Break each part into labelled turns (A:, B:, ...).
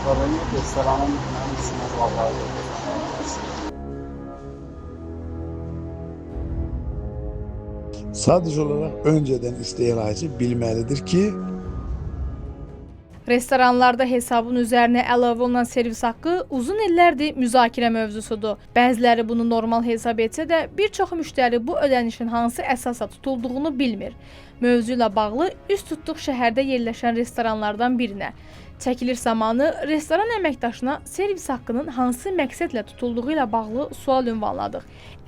A: Sorun yok. Restoranın mühendisine vallahi.
B: Sadece olarak önceden isteyici bilməlidir ki,
C: Restoranlarda hesabın üzərinə əlavə olunan servis haqqı uzun illərdir müzakirə mövzusudur. Bəziləri bunu normal hesab etsə də, bir çox müştəri bu ödənişin hansı əsasa tutulduğunu bilmir. Mövzu ilə bağlı üz tutduq şəhərdə yerləşən restoranlardan birinə. Çəkilir zamanı restoran əməkdaşına servis haqqının hansı məqsədlə tutulduğu ilə bağlı sual ünvanladıq.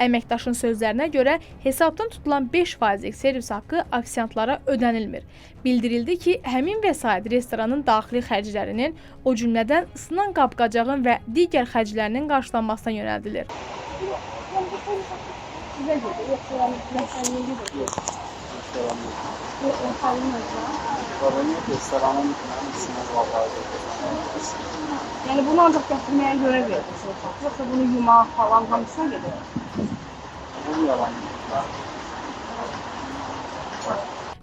C: Əməkdaşın sözlərinə görə hesabdan tutulan 5%lik servis haqqı ofisiantlara ödənilmir. Bildirildi ki, həmin vəsait restoranın daxili xərclərinin, o cümlədən ısınan qab-qacağın və digər xərclərinin qarşılanmasına yönəldilir.
A: Sorun yok. Restoranın mühendisine vallahi.
D: Yəni bunu ancaq gətirməyə görə verirsiniz. Yoxsa bunu yumaq falan hamısına gedir.
A: Bu yalan.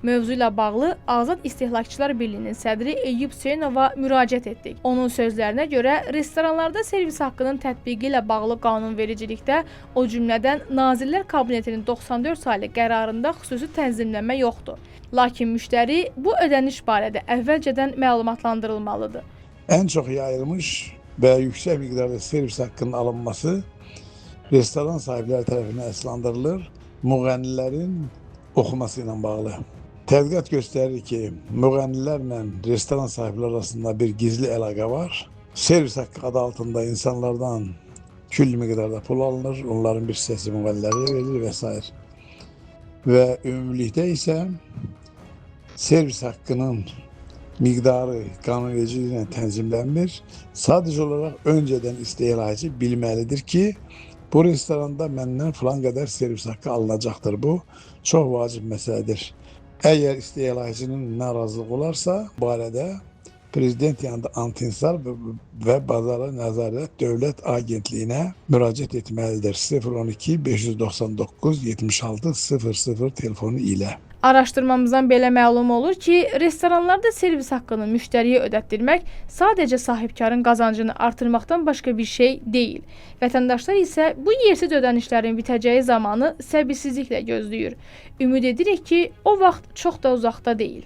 C: Mövzu ilə bağlı Azad İstehlakçılar Birliyinin sədri Eyyub Hüseynova müraciət etdik. Onun sözlərinə görə restoranlarda servis haqqının tətbiqi ilə bağlı qanunvericilikdə, o cümlədən Nazirlər Kabinetinin 94 saylı qərarında xüsusi tənzimləmə yoxdur. Lakin müştəri bu ödəniş barədə əvvəlcədən məlumatlandırılmalıdır.
B: ən çox yayılmış və yüksək miqdarda servis haqqının alınması restoran sahibləri tərəfindən əsaslandırılır, müğənnilərin oxuması ilə bağlı. Tədqiqat göstərir ki, müğənnilərlə restoran sahibləri arasında bir gizli əlaqə var. Servis haqqı adı altında insanlardan külli miqdarda pul alınır, onların bir hissəsi müğənnilərə verilir və s. Və ümumilikdə isə servis haqqının miqdarı qanunvericiliyi ilə tənzimlənmir. Sadəcə olaraq öncədən isteyici bilməlidir ki, bu restoranda məndən filan qədər servis haqqı alınacaqdır. Bu çox vacib məsələdir. Əgər isteyicinin narazılığı olarsa, bu barədə Prezident yanında Antinsar və Bazara Nəzarət Dövlət Agentliyinə müraciət etməlidir. 012 599 76 00 telefonu ilə.
C: Araşdırmamızdan belə məlum olur ki, restoranlarda servis haqqını müştəriyə ödətdirmək sadəcə sahibkarın qazancını artırmaqdan başqa bir şey deyil. Vətəndaşlar isə bu yersiz ödənişlərin bitəcəyi zamanı səbirsizliklə gözləyir. Ümid edirik ki, o vaxt çox da uzaqda deyil.